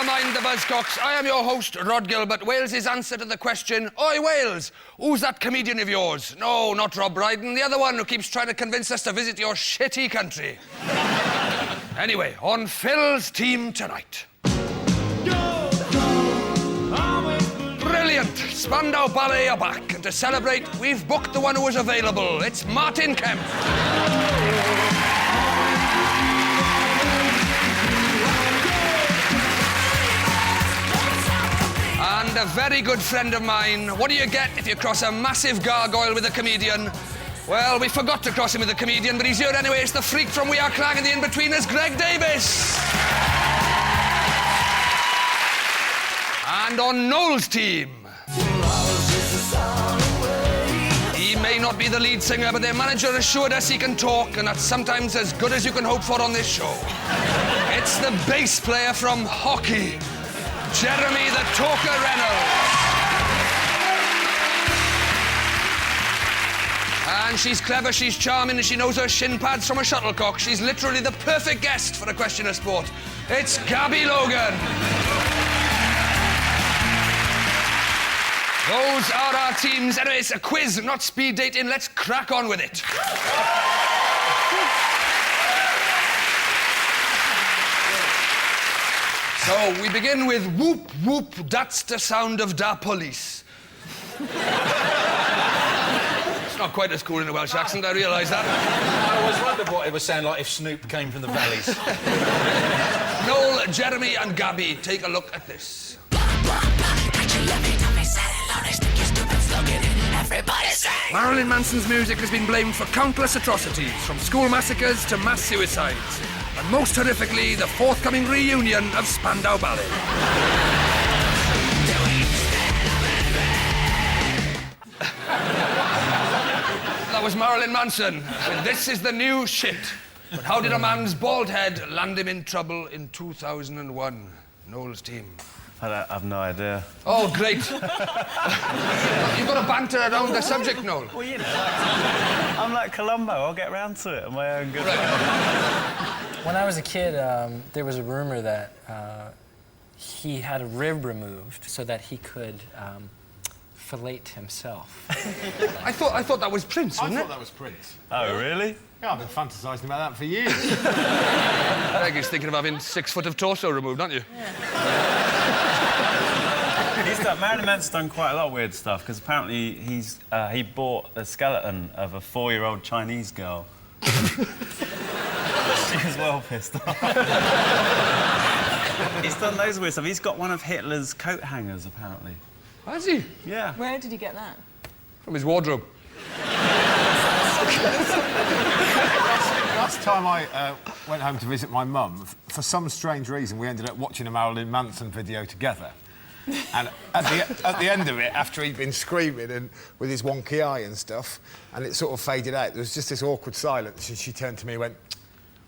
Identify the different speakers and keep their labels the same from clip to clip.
Speaker 1: Never mind the buzzcocks. I am your host, Rhod Gilbert. Wales's answer to the question, Oi, Wales, who's that comedian of yours? No, not Rob Brydon, the other one who keeps trying to convince us to visit your shitty country. Anyway, on Phil's team tonight. Brilliant! Spandau Ballet are back, and to celebrate, we've booked the one who was available. It's Martin Kemp. And a very good friend of mine. What do you get if you cross a massive gargoyle with a comedian? Well, we forgot to cross him with a comedian, but he's here anyway. It's the freak from We Are Clang and the In-Betweeners, Greg Davis. And on Noel's team, he may not be the lead singer, but their manager assured us he can talk, and that's sometimes as good as you can hope for on this show. It's the bass player from Hockey, Jeremy the Talker Reynolds. And she's clever, she's charming, and she knows her shin pads from a shuttlecock. She's literally the perfect guest for a question of sport. It's Gabby Logan. Those are our teams. Anyway, it's a quiz, not speed dating. Let's crack on with it. So, we begin with whoop, whoop, that's the sound of da police. It's not quite as cool in a Welsh accent, I realise that.
Speaker 2: I always wondered what it would sound like if Snoop came from the valleys.
Speaker 1: Noel, Jeremy and Gabby, take a look at this. Marilyn Manson's music has been blamed for countless atrocities, from school massacres to mass suicides. And most horrifically, the forthcoming reunion of Spandau Ballet. That was Marilyn Manson with This Is the New Shit. But how did a man's bald head land him in trouble in 2001? Noel's team.
Speaker 3: I have no idea.
Speaker 1: Oh, great. You've got to banter around the subject, Noel.
Speaker 3: Well, you know, I'm like Columbo. I'll get round to it on my own good way.
Speaker 4: When I was a kid, there was a rumor that he had a rib removed so that he could fillet himself.
Speaker 1: I thought that was Prince, wasn't it?
Speaker 5: I thought that was Prince.
Speaker 3: Oh, really?
Speaker 5: Yeah, I've been fantasising about that for years.
Speaker 1: Greg is thinking of having 6 foot of torso removed, aren't you?
Speaker 4: Yeah.
Speaker 3: Marilyn Manson's done quite a lot of weird stuff, because apparently he bought a skeleton of a 4-year-old Chinese girl. She was well pissed off. He's done loads of weird stuff. He's got one of Hitler's coat hangers, apparently.
Speaker 1: Has he?
Speaker 3: Yeah.
Speaker 6: Where did he get that?
Speaker 1: From his wardrobe.
Speaker 5: Last time I went home to visit my mum, for some strange reason, we ended up watching a Marilyn Manson video together. And at the end of it, after he'd been screaming and with his wonky eye and stuff, and it sort of faded out, there was just this awkward silence, and she turned to me and went,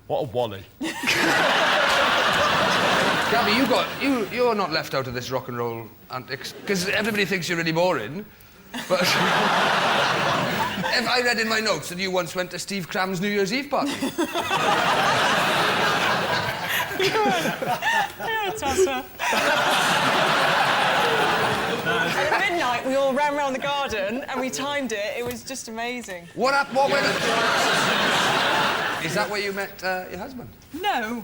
Speaker 5: "What a wally."
Speaker 1: Gabby, you're not left out of this rock and roll antics, because everybody thinks you're really boring. But I read in my notes that you once went to Steve Cram's New Year's Eve party.
Speaker 6: Yeah, Tosser. At midnight, we all ran around the garden and we timed it. It was just amazing.
Speaker 1: What went... Is that where you met your husband?
Speaker 6: No.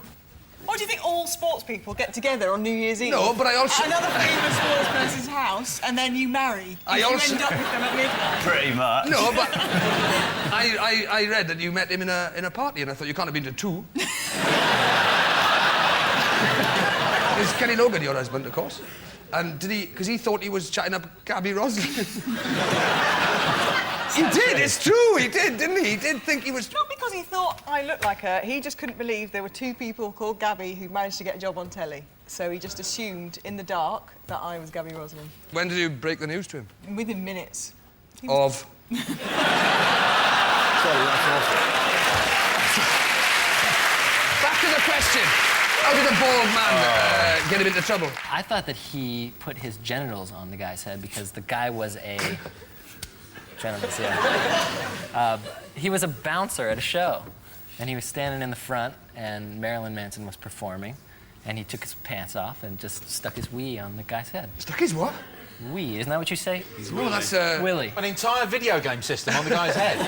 Speaker 6: What do you think all sports people get together on New Year's Eve?
Speaker 1: No, but I also...
Speaker 6: At another famous sports person's house, and then you marry.
Speaker 1: I also...
Speaker 6: You end up with them at midnight.
Speaker 3: Pretty much.
Speaker 1: No, but I read that you met him in a party, and I thought you can't have been to 2. Is Kenny Logan your husband, of course? And did he... Because he thought he was chatting up Gabby Roslin. He did, it's true, he did, didn't he? He did think he was...
Speaker 6: Not because he thought I looked like her. He just couldn't believe there were 2 people called Gabby who managed to get a job on telly. So he just assumed, in the dark, that I was Gabby Roslin.
Speaker 1: When did you break the news to him?
Speaker 6: Within minutes.
Speaker 1: Of...
Speaker 5: Sorry, that's awful.
Speaker 1: Back to the question. How did a bald man get him into trouble?
Speaker 4: I thought that he put his genitals on the guy's head because the guy was a... Genitals, yeah. He was a bouncer at a show, and he was standing in the front, and Marilyn Manson was performing, and he took his pants off and just stuck his wee on the guy's head.
Speaker 1: Stuck his what?
Speaker 4: Wee, isn't that what you say?
Speaker 1: No, that's
Speaker 4: Willy.
Speaker 2: An entire video game system on the guy's head.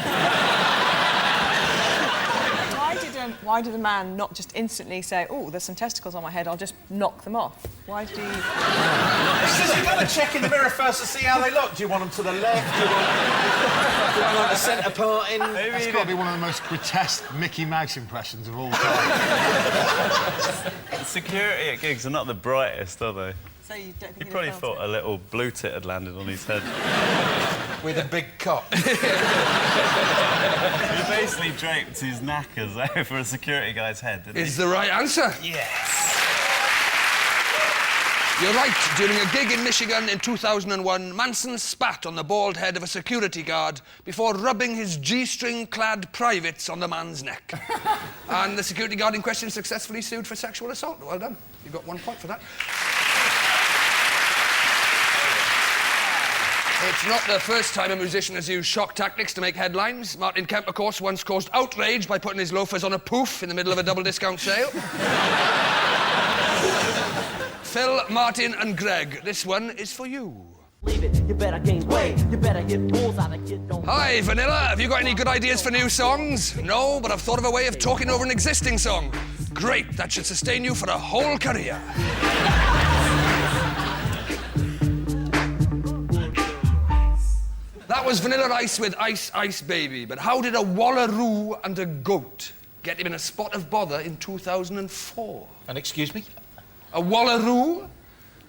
Speaker 6: Why did a man not just instantly say, "Oh, there's some testicles on my head, I'll just knock them off"? Why did he...
Speaker 2: Because you've got to check in the mirror first to see how they look. Do you want them to the left? Do you want the centre part in?
Speaker 5: It's got to be one of the most grotesque Mickey Mouse impressions of all time.
Speaker 3: Security at gigs are not the brightest, are they?
Speaker 6: So you don't think
Speaker 3: He probably
Speaker 6: felt
Speaker 3: thought
Speaker 6: it?
Speaker 3: a little blue tit had landed on his head.
Speaker 2: With a big cock.
Speaker 3: He basically draped his knackers over a security guy's head, didn't he?
Speaker 1: is the right answer.
Speaker 3: Yes!
Speaker 1: You're right. During a gig in Michigan in 2001, Manson spat on the bald head of a security guard before rubbing his G-string-clad privates on the man's neck. And the security guard in question successfully sued for sexual assault. Well done. You got 1 point for that. It's not the first time a musician has used shock tactics to make headlines. Martin Kemp, of course, once caused outrage by putting his loafers on a poof in the middle of a double discount sale. Phil, Martin and Greg, this one is for you.
Speaker 7: You better gain weight. You better hit bulls out of kid. Don't.
Speaker 1: Hi, Vanilla. Have you got any good ideas for new songs? No, but I've thought of a way of talking over an existing song. Great, that should sustain you for a whole career. That was Vanilla Ice with Ice Ice Baby, but how did a wallaroo and a goat get him in a spot of bother in 2004?
Speaker 2: And excuse me?
Speaker 1: A wallaroo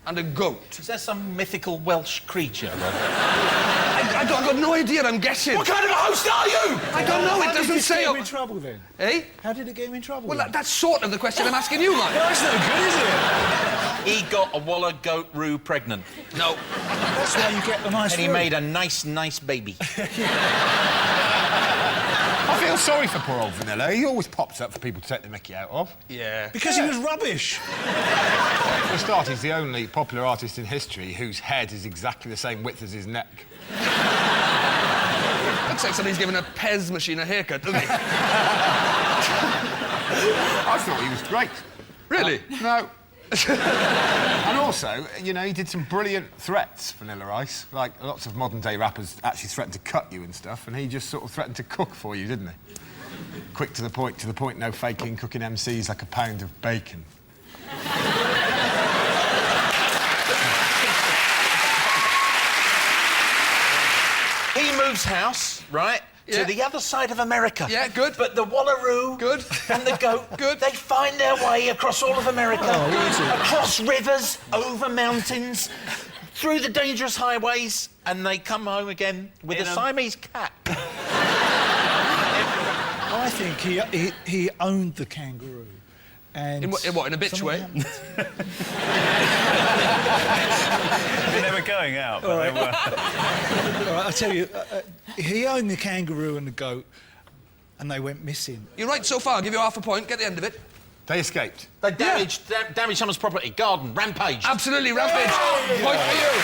Speaker 1: and a goat.
Speaker 2: Is that some mythical Welsh creature, Rod?
Speaker 1: I've got no idea, I'm guessing.
Speaker 2: What kind of a host are you?
Speaker 1: I don't know, it doesn't say...
Speaker 8: How did it get him in trouble, then?
Speaker 1: Eh?
Speaker 8: How did it get him in trouble?
Speaker 1: Well, that's sort of the question I'm asking you, Mike.
Speaker 8: That's no good, is it?
Speaker 2: He got a waller goat roo pregnant.
Speaker 1: No.
Speaker 8: That's why you get the nice
Speaker 2: And he
Speaker 8: room.
Speaker 2: made a nice baby.
Speaker 5: I feel sorry for poor old Vanilla. He always pops up for people to take the mickey out of.
Speaker 1: Yeah.
Speaker 8: Because he was rubbish.
Speaker 5: For a start, he's the only popular artist in history whose head is exactly the same width as his neck.
Speaker 1: Looks like somebody's given a Pez machine a haircut, doesn't he?
Speaker 5: I thought he was great.
Speaker 1: Really?
Speaker 5: No. And also, you know, he did some brilliant threats, Vanilla Ice. Like, lots of modern-day rappers actually threaten to cut you and stuff, and he just sort of threatened to cook for you, didn't he? Quick to the point, no faking, cooking MCs like a pound of bacon.
Speaker 2: He moves house, right,
Speaker 1: Yeah.
Speaker 2: to the other side of America.
Speaker 1: Yeah, good.
Speaker 2: But the wallaroo
Speaker 1: Good.
Speaker 2: and the goat,
Speaker 1: Good.
Speaker 2: they find their way across all of America, across rivers, over mountains, through the dangerous highways, and they come home again with a Siamese cat.
Speaker 8: I think he owned the kangaroo. And
Speaker 1: In what, in a bitch way?
Speaker 8: something
Speaker 3: They were going out, but they were...
Speaker 8: happened. All right, I'll tell you, he owned the kangaroo and the goat, and they went missing.
Speaker 1: You're right so far. I'll give you half a point. Get the end of it.
Speaker 5: They escaped.
Speaker 2: They damaged someone's property, garden, rampage.
Speaker 1: Absolutely, rampage. Point for you.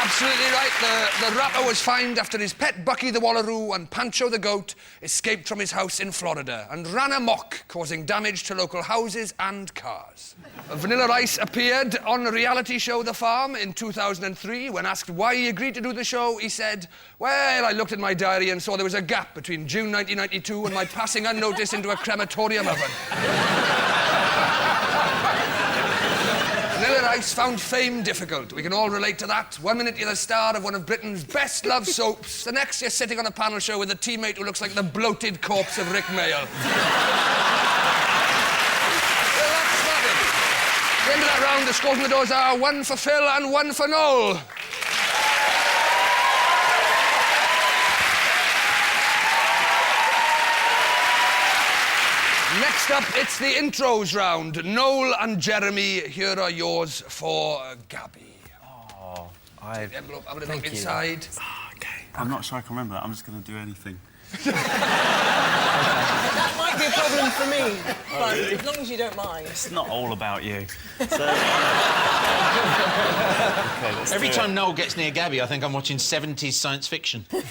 Speaker 1: Absolutely right. The rapper was fined after his pet Bucky the Wallaroo and Pancho the Goat escaped from his house in Florida and ran amok, causing damage to local houses and cars. Vanilla Ice appeared on the reality show The Farm in 2003. When asked why he agreed to do the show, he said, "Well, I looked at my diary and saw there was a gap between June 1992 and my passing unnoticed into a crematorium oven." Vanilla Ice found fame difficult. We can all relate to that. 1 minute you're the star of one of Britain's best loved soaps. The next you're sitting on a panel show with a teammate who looks like the bloated corpse of Rick Mayall. Well, that's not it. At the end of that round, the scores on the doors are 1 for Phil and 1 for Noel. Next up, it's the intros round. Noel and Jeremy, here are yours for Gabby.
Speaker 3: Oh, I...
Speaker 1: The envelope, have a look inside.
Speaker 3: OK. I'm not sure I can remember that. I'm just going to do anything.
Speaker 6: That might be a problem for me, but as long as you don't mind.
Speaker 3: It's not all about you. So... OK, let's
Speaker 2: Every
Speaker 3: do
Speaker 2: time
Speaker 3: it.
Speaker 2: Noel gets near Gabby, I think I'm watching 70s science fiction.
Speaker 3: Like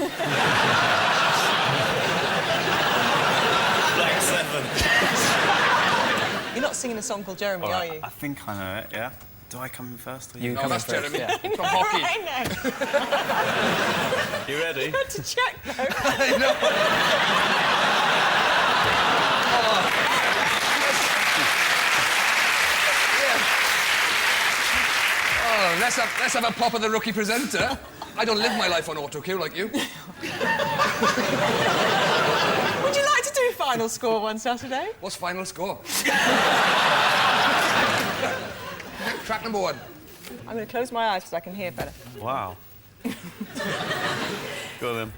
Speaker 3: 7. 7.
Speaker 6: You're not singing a song called Jeremy, are you?
Speaker 3: I think I know it, yeah. Do I come in first? Or
Speaker 4: You
Speaker 1: No,
Speaker 4: come in
Speaker 1: that's
Speaker 4: first.
Speaker 1: Jeremy.
Speaker 4: Yeah.
Speaker 1: From hockey.
Speaker 6: I know.
Speaker 3: You ready?
Speaker 6: I had to check, though.
Speaker 1: I know. Oh, let's have a pop of the rookie presenter. I don't live my life on auto cue like you.
Speaker 6: Would you like to do final score one Saturday?
Speaker 1: What's final score? Track number 1.
Speaker 6: I'm going to close my eyes so I can hear better.
Speaker 3: Wow. Go on then.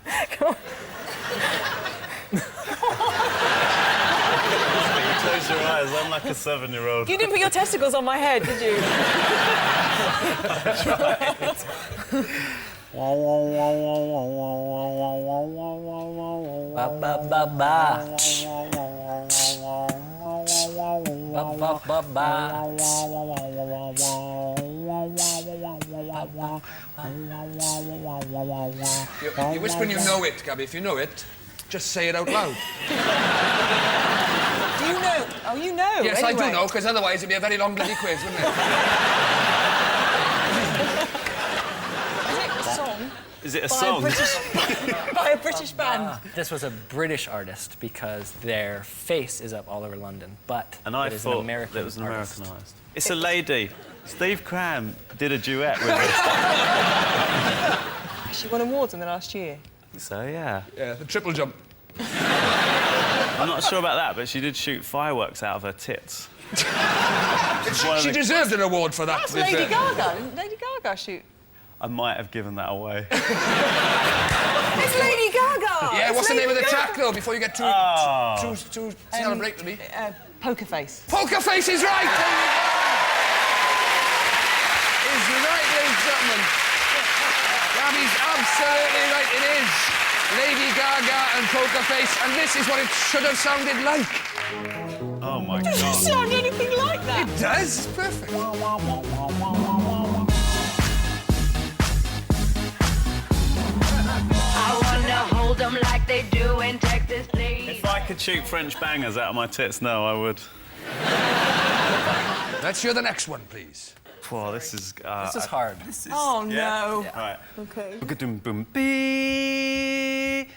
Speaker 3: Close your eyes, I'm like a 7-year-old.
Speaker 6: You didn't put your testicles on my head, did you?
Speaker 4: Ba ba ba ba. Ba ba ba ba.
Speaker 1: You're whispering you know it, Gabby. If you know it, just say it out loud.
Speaker 6: Do you know? Oh, you know.
Speaker 1: Yes,
Speaker 6: anyway.
Speaker 1: I do know, because otherwise it'd be a very long bloody quiz, wouldn't it?
Speaker 6: Is it a song?
Speaker 3: Is it a
Speaker 6: By
Speaker 3: song?
Speaker 6: by a British band.
Speaker 4: This was a British artist because their face is up all over London, but
Speaker 3: And I
Speaker 4: it is
Speaker 3: thought
Speaker 4: an American
Speaker 3: it was an
Speaker 4: artist.
Speaker 3: Americanised. It's a lady. Steve Cram did a duet with her.
Speaker 6: She won awards in the last year.
Speaker 3: So, yeah.
Speaker 1: Yeah, the triple jump.
Speaker 3: I'm not sure about that, but she did shoot fireworks out of her tits.
Speaker 1: She deserved an award for that.
Speaker 6: That's
Speaker 1: to be
Speaker 6: Lady
Speaker 1: fair.
Speaker 6: Gaga. Didn't Lady Gaga shoot?
Speaker 3: I might have given that away.
Speaker 6: It's Lady Gaga!
Speaker 1: Yeah,
Speaker 6: It's
Speaker 1: what's the name of
Speaker 6: Lady
Speaker 1: the
Speaker 6: Gaga.
Speaker 1: track, though, before you get too celebratory?
Speaker 6: Poker Face.
Speaker 1: Poker Face is right! Is right, ladies and gentlemen. Gabby's absolutely right, it is. Lady Gaga and Poker Face, and this is what it should have sounded like.
Speaker 3: Oh, my
Speaker 6: Doesn't
Speaker 3: God.
Speaker 6: sound anything like that.
Speaker 1: It does, it's perfect.
Speaker 9: I wanna hold them like they do in Texas, please.
Speaker 3: If I could shoot French bangers out of my tits now, I would.
Speaker 1: Let's hear the next one, please.
Speaker 3: Whoa, this is...
Speaker 4: This is hard.
Speaker 6: Oh,
Speaker 3: Yeah?
Speaker 6: no.
Speaker 3: All right.
Speaker 6: Okay.
Speaker 3: Boom, boom, bee.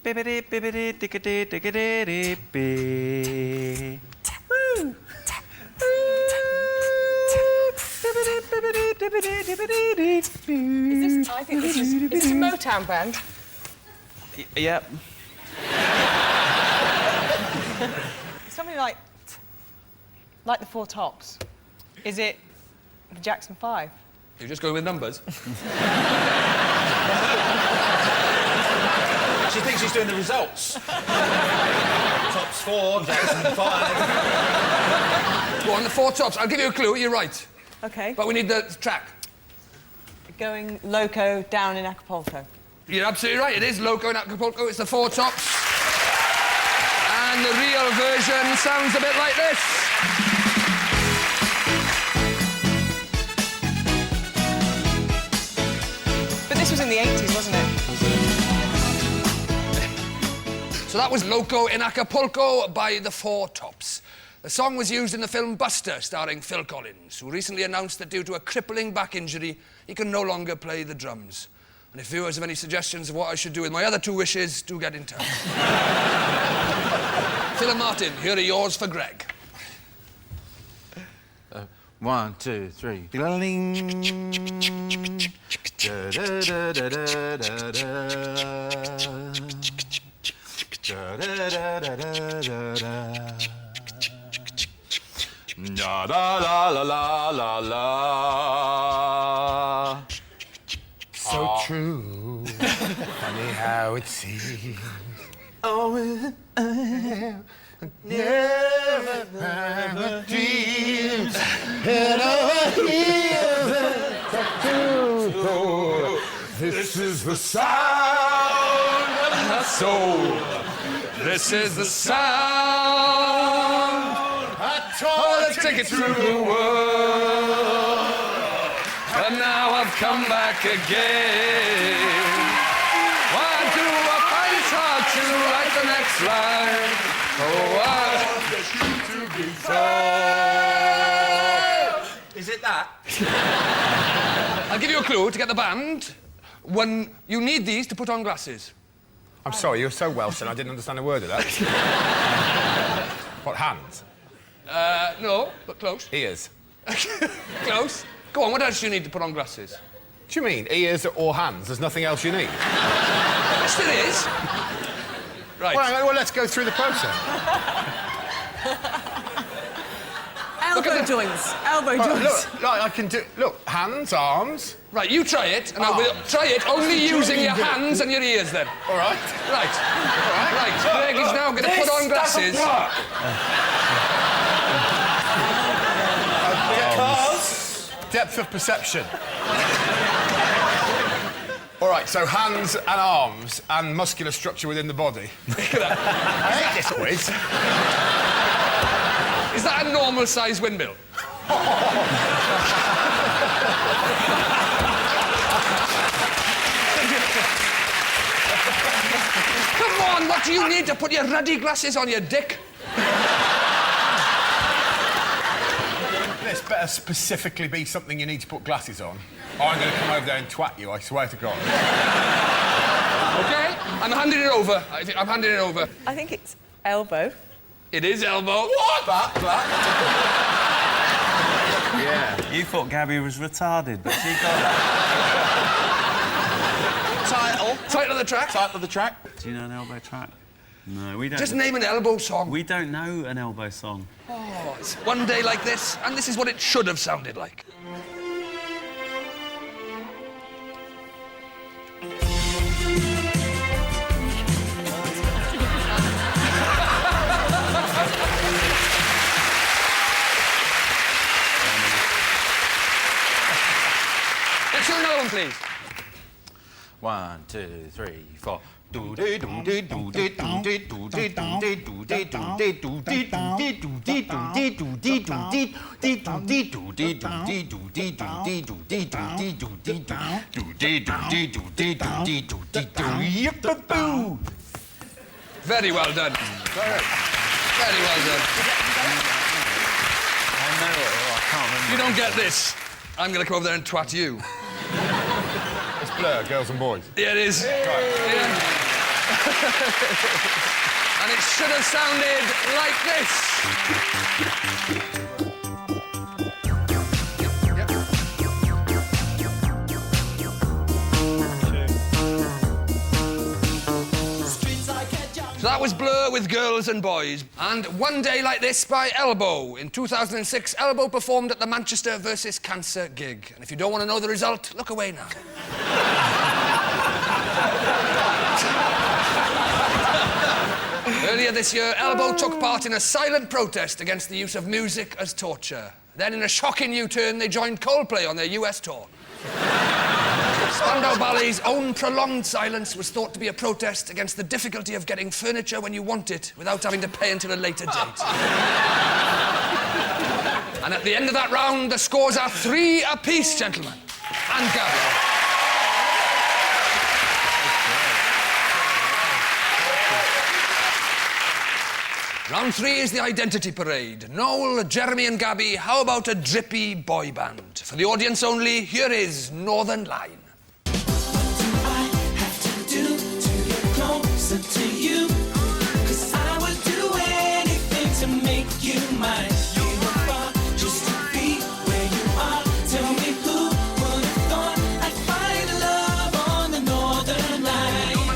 Speaker 3: Bibbidi, bibbidi, diggity, diggity, bee.
Speaker 6: Is this, I think this is this a Motown band?
Speaker 3: Yep.
Speaker 6: Something like the Four Tops. Is it the Jackson 5?
Speaker 1: You're just going with numbers.
Speaker 2: She thinks she's doing the results. Tops 4, Jackson 5.
Speaker 1: Go on, the Four Tops. I'll give you a clue, you're right.
Speaker 6: Okay.
Speaker 1: But we need the track.
Speaker 6: Going loco down in Acapulco.
Speaker 1: You're absolutely right, it is Loco in Acapulco. It's the Four Tops. And the real version sounds a bit like this.
Speaker 6: But this was in the 80s, wasn't it?
Speaker 1: So that was Loco in Acapulco by the Four Tops. The song was used in the film Buster, starring Phil Collins, who recently announced that due to a crippling back injury, he can no longer play the drums. And if viewers have any suggestions of what I should do with my other 2 wishes, do get in touch. Phil and Martin, here are yours for Greg.
Speaker 10: 1, 2, 3. La la la la la la la. So true. Funny how it seems. Oh, never dreams. And this is the sound of my soul.
Speaker 1: This is the sound.
Speaker 10: Let's
Speaker 1: take it through the world. And now I've come back again. Why do I find it hard to write the next line. Oh, I want you to be so.
Speaker 2: Is it that?
Speaker 1: I'll give you a clue to get the band. When you need these to put on glasses.
Speaker 5: I'm sorry, you're so Welsh and I didn't understand a word of that. What, hands?
Speaker 1: No, but close.
Speaker 5: Ears.
Speaker 1: Close. Go on, what else do you need to put on glasses?
Speaker 5: What do you mean, ears or hands? There's nothing else you need?
Speaker 1: Yes, there is. Right.
Speaker 5: Well, let's go through the process.
Speaker 6: Elbow joints. Elbow joints.
Speaker 5: Look, I can do... Look, hands, arms...
Speaker 1: Right, you try it, and I will try it only using your hands and your ears then.
Speaker 5: All right.
Speaker 1: Right. Right, Greg is now going to put on glasses.
Speaker 5: Depth of perception. All right, so hands and arms and muscular structure within the body.
Speaker 1: Look at that.
Speaker 5: I hate this quiz.
Speaker 1: Is that a normal-sized windmill? Come on, what do you need to put your ruddy glasses on, your dick?
Speaker 5: This better specifically be something you need to put glasses on, or I'm going to come over there and twat you, I swear to God.
Speaker 1: OK? I'm handing it over. I'm handing it over.
Speaker 6: I think it's elbow.
Speaker 1: It is elbow.
Speaker 5: What?
Speaker 3: Yeah. You thought Gabby was retarded, but she got it.
Speaker 1: Title of the track.
Speaker 2: Title of the track.
Speaker 3: Do you know an elbow track? No, we don't.
Speaker 1: Just name an elbow song.
Speaker 3: We don't know an elbow song.
Speaker 1: Oh, it's one day like this, and this is what it should have sounded like. Let's do another one, please.
Speaker 2: 1, 2, 3, 4.
Speaker 1: Very well done. Very well done.
Speaker 3: I know it. I can't remember.
Speaker 1: If you don't get this, I'm going to come over there and twat you.
Speaker 5: It's Blur, Girls and Boys.
Speaker 1: Yeah, it is. Yeah. And it should have sounded like this. So that was Blur with Girls and Boys. And One Day Like This by Elbow. In 2006, Elbow performed at the Manchester vs. Cancer gig. And if you don't want to know the result, look away now. Earlier this year, Elbow took part in a silent protest against the use of music as torture. Then, in a shocking U-turn, they joined Coldplay on their US tour. Spandau Ballet's own prolonged silence was thought to be a protest against the difficulty of getting furniture when you want it without having to pay until a later date. And at the end of that round, the scores are 3 apiece, gentlemen. And Gabby. Round 3 is the identity parade. Noel, Jeremy and Gabby, how about a drippy boy band? For the audience only, here is Northern Line.
Speaker 11: To you, 'cause I would do anything to make you mine. You were far just to be where you are. Tell me who would have thought I'd find love on the Northern Line.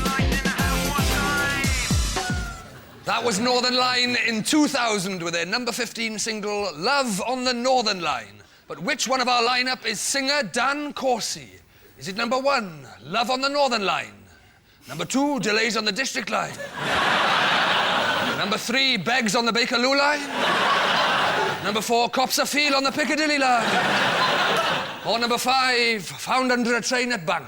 Speaker 1: That was Northern Line in 2000 with their number 15 single, Love on the Northern Line. But which one of our lineup is singer Dan Corsi? Is it number 1, Love on the Northern Line? Number 2, Delays on the District Line? Number 3, Begs on the Bakerloo Line? Number 4, Cops a Feel on the Piccadilly Line? Or number 5, Found under a train at Bank?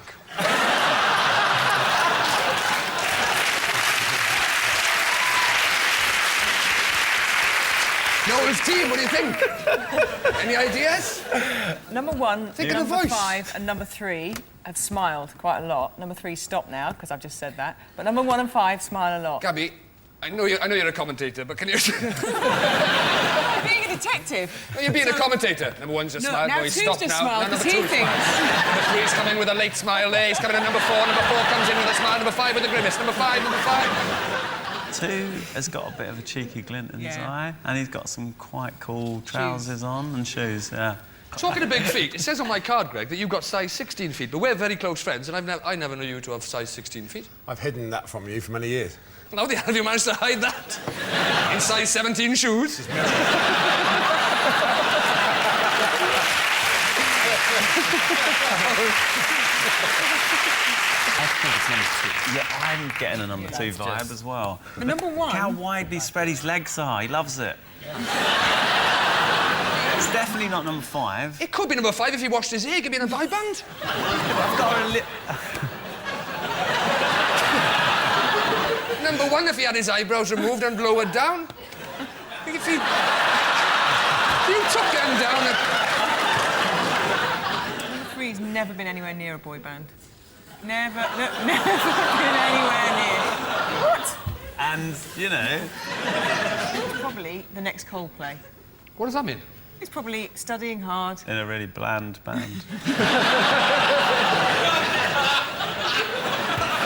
Speaker 1: Noel's team, what do you think? Any ideas?
Speaker 6: Number 1,
Speaker 1: Think of the
Speaker 6: number
Speaker 1: voice.
Speaker 6: 5 and number 3 have smiled quite a lot. Number 3 stopped now, because I've just said that. But number 1 and 5 smile a lot.
Speaker 1: Gabby, I know you're a commentator, but can you...
Speaker 6: Being a detective.
Speaker 1: No, you're being a commentator. Number 1's just smiled.
Speaker 6: now
Speaker 1: No, he's
Speaker 6: 2's
Speaker 1: stopped
Speaker 6: just
Speaker 1: now.
Speaker 6: smiled,
Speaker 1: Now number
Speaker 6: 'cause he
Speaker 1: 2's
Speaker 6: thinks-
Speaker 1: smiled. Number 3's come in with a late smile there. He's coming in number 4. Number 4 comes in with a smile. Number 5 with a grimace. Number 5.
Speaker 3: 2 has got a bit of a cheeky glint in his
Speaker 6: Yeah.
Speaker 3: eye, and he's got some quite cool trousers on and shoes, yeah.
Speaker 1: Talking of big feet, it says on my card, Greg, that you've got size 16 feet, but we're very close friends, and I never knew you to have size 16 feet.
Speaker 5: I've hidden that from you for many years.
Speaker 1: How the hell have you managed to hide that? In size 17 shoes?
Speaker 3: I think it's number 2. Yeah, I'm getting a number 2 vibe as well.
Speaker 6: But number 1...
Speaker 3: Look how widely spread his legs are. He loves it. It's definitely not number 5.
Speaker 1: It could be number 5 if he washed his hair. Give me a vibe band.
Speaker 3: I've got a
Speaker 1: Number 1 if he had his eyebrows removed and lowered down. If he took them down...
Speaker 6: Number 3's never been anywhere near a boy band. Never been anywhere near. What?
Speaker 3: And, you know...
Speaker 6: He's probably the next Coldplay.
Speaker 1: What does that mean?
Speaker 6: He's probably studying hard.
Speaker 3: In a really bland band.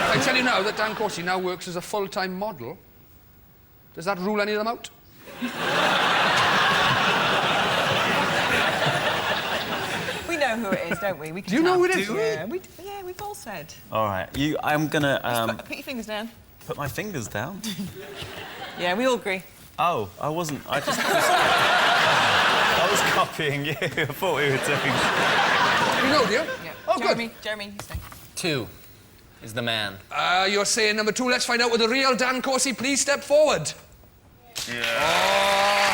Speaker 1: I tell you now that Dan Corsi now works as a full-time model. Does that rule any of them out?
Speaker 6: We know who it is, don't we? We can
Speaker 1: Do you know
Speaker 6: tell.
Speaker 1: who it is?
Speaker 3: Do we?
Speaker 6: Yeah, we've all said.
Speaker 3: All right, I'm gonna
Speaker 6: Put your fingers down.
Speaker 3: put my fingers down.
Speaker 6: Yeah, we all agree.
Speaker 3: Oh, I wasn't. I just. I was copying you. I thought we were doing.
Speaker 1: You know, do you?
Speaker 6: Yeah.
Speaker 1: Oh,
Speaker 6: Jeremy,
Speaker 1: good.
Speaker 6: Jeremy, you say.
Speaker 4: 2 is the man.
Speaker 1: You're saying number 2. Let's find out with the real Dan Corsi. Please step forward.
Speaker 3: Yeah.
Speaker 1: Oh,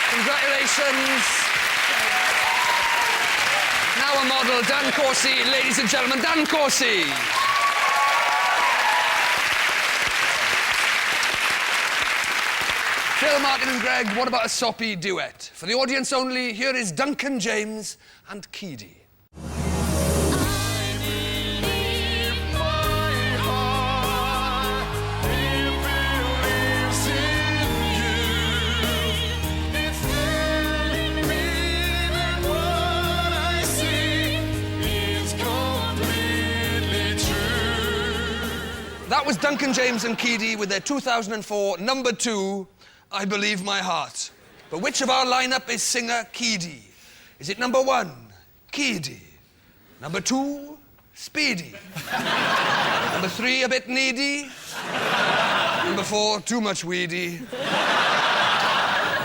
Speaker 1: congratulations. Now a model, Dan Corsi. Ladies and gentlemen, Dan Corsi. Phil, Martin and Greg, what about a soppy duet? For the audience only, here is Duncan James and Keedy. That was Duncan James and Keedy with their 2004 number 2, I Believe My Heart. But which of our lineup is singer Keedy? Is it number 1, Keedy? Number 2, Speedy? Number 3, a bit needy? Number 4, too much weedy?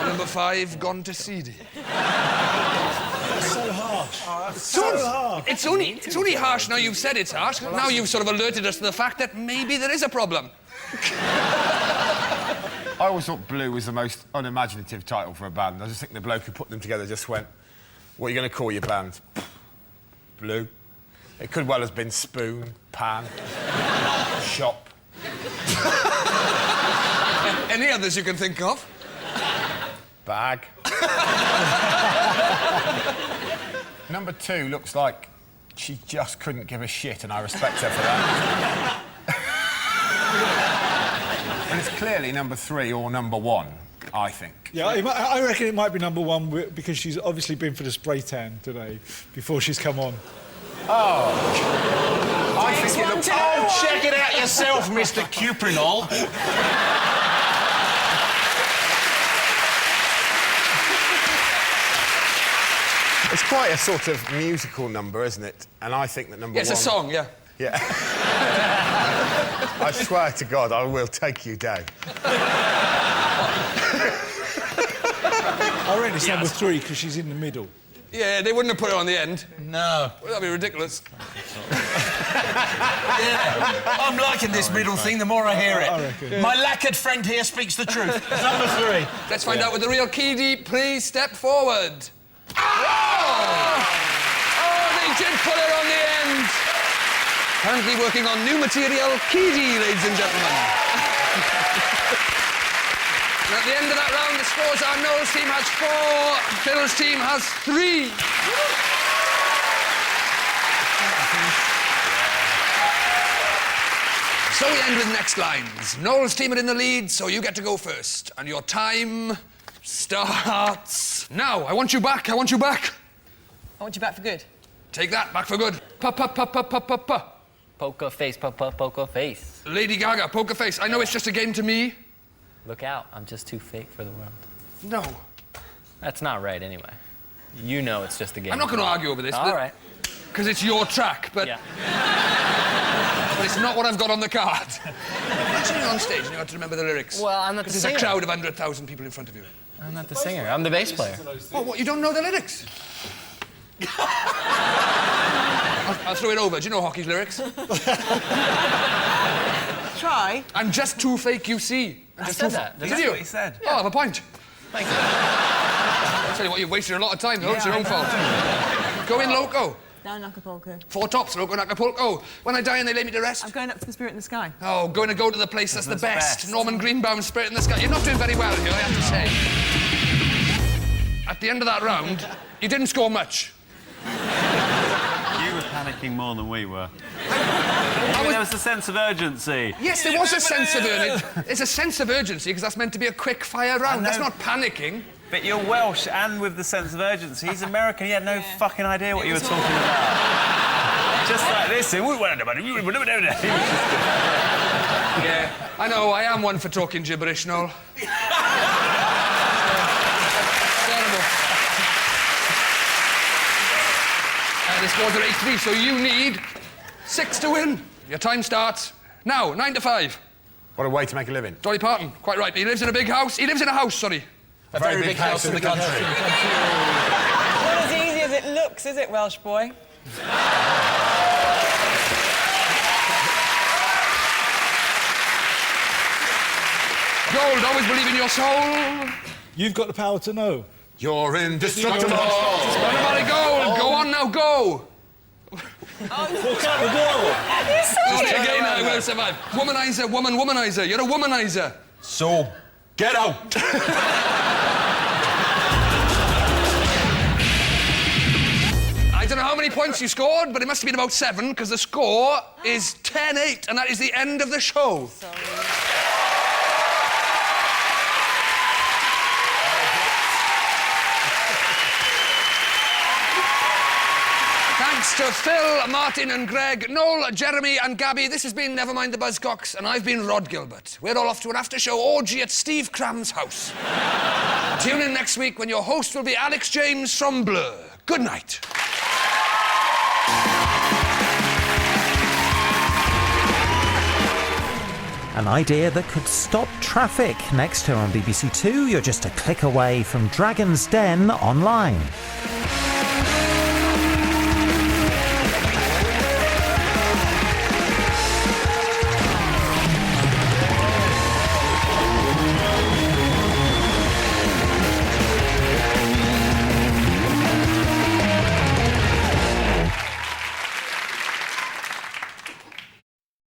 Speaker 1: Or number 5, gone to seedy?
Speaker 8: So harsh. So harsh.
Speaker 1: It's only harsh now you've said it's harsh. Now you've sort of alerted us to the fact that maybe there is a problem.
Speaker 5: I always thought Blue was the most unimaginative title for a band. I just think the bloke who put them together just went, what are you going to call your band? Blue. It could well have been Spoon, Pan, Shop.
Speaker 1: Any others you can think of?
Speaker 5: Bag. Number 2 looks like she just couldn't give a shit, and I respect her for that. And it's clearly number 3 or number 1, I think.
Speaker 8: Yeah, I reckon it might be number 1 because she's obviously been for the spray tan today before she's come on.
Speaker 5: Oh. I think it looks...
Speaker 2: Oh, check it out yourself, Mr. Cuprinol.
Speaker 5: It's quite a sort of musical number, isn't it? And I think that number 1...
Speaker 1: It's a song, yeah.
Speaker 5: Yeah. I swear to God, I will take you down.
Speaker 8: I reckon it's number 3 because she's in the middle.
Speaker 1: Yeah, they wouldn't have put it on the end.
Speaker 2: No.
Speaker 1: Well, that'd be ridiculous.
Speaker 2: Yeah. I'm liking this middle thing the more I hear it.
Speaker 8: I reckon.
Speaker 2: My lacquered friend here speaks the truth. It's number 3.
Speaker 1: Let's find out with the real Keedy. Please step forward. Oh! Oh, they did put it on the end. Currently working on new material, Keedy, ladies and gentlemen. And at the end of that round, the scores are Noel's team has 4, Phil's team has 3. So we end with next lines. Noel's team are in the lead, so you get to go first. And your time starts now. I want you back. I want you back.
Speaker 6: I want you back for good.
Speaker 1: Take that, back for good. Pa-pa-pa-pa-pa-pa-pa.
Speaker 4: Poker face, poker face.
Speaker 1: Lady Gaga, poker face. I know it's just a game to me.
Speaker 4: Look out, I'm just too fake for the world.
Speaker 1: No.
Speaker 4: That's not right anyway. You know it's just a game.
Speaker 1: I'm not going to argue over this.
Speaker 4: All right.
Speaker 1: Because it's your track, but...
Speaker 4: Yeah.
Speaker 1: But it's not what I've got on the card. Imagine you're on stage and you have to remember the lyrics.
Speaker 4: Well, I'm not the
Speaker 1: There's
Speaker 4: singer.
Speaker 1: a crowd of 100,000 people in front of you.
Speaker 4: I'm not the singer. I'm the bass player.
Speaker 1: Oh, what, you don't know the lyrics? I'll throw it over. Do you know hockey's lyrics?
Speaker 6: Try.
Speaker 1: I'm just too fake, you see.
Speaker 4: I said that.
Speaker 1: Did
Speaker 3: That's
Speaker 1: you?
Speaker 3: what he said.
Speaker 1: Oh, I have a point.
Speaker 4: Thank you.
Speaker 1: I'll tell you what, you've wasted a lot of time, though. It's your own fault. Go in loco.
Speaker 6: Down Acapulco.
Speaker 1: Four tops, loco in Acapulco. When I die and they lay me to rest.
Speaker 6: I'm going up to the Spirit in the Sky.
Speaker 1: Oh, going to go to the place that's the best.
Speaker 3: best.
Speaker 1: Norman Greenbaum's Spirit in the Sky. You're not doing very well here, I have to say. At the end of that round, you didn't score much.
Speaker 3: You were panicking more than we were. There was a sense of urgency.
Speaker 1: Yes, there was a sense of urgency. It's a sense of urgency because that's meant to be a quick fire round. That's not panicking.
Speaker 3: But you're Welsh and with the sense of urgency. He's American. He had no fucking idea what you were talking about. Just like this.
Speaker 1: Yeah, I know. I am one for talking gibberish, Noel. The scores are 8-3, so you need 6 to win. Your time starts now, 9 to 5.
Speaker 5: What a way to make a living.
Speaker 1: Dolly Parton, quite right. He lives in a big house. He lives in a house, sorry.
Speaker 5: A very big house in the country.
Speaker 6: Not as easy as it looks, is it, Welsh boy?
Speaker 1: Gold, always believe in your soul.
Speaker 8: You've got the power to know.
Speaker 5: You're indestructible.
Speaker 1: What about it, Gold? Go on now, go.
Speaker 8: Walk out the door.
Speaker 1: Again, I will survive. Womanizer, woman, womanizer. You're a womanizer.
Speaker 10: So, get out.
Speaker 1: I don't know how many points you scored, but it must have been about 7, because the score is 10-8, and that is the end of the show.
Speaker 6: Sorry.
Speaker 1: Thanks to Phil, Martin and Greg, Noel, Jeremy and Gabby. This has been Nevermind the Buzzcocks, and I've been Rhod Gilbert. We're all off to an after-show orgy at Steve Cram's house. Tune in next week when your host will be Alex James from Blur. Good night.
Speaker 12: An idea that could stop traffic. Next here on BBC Two, you're just a click away from Dragon's Den online.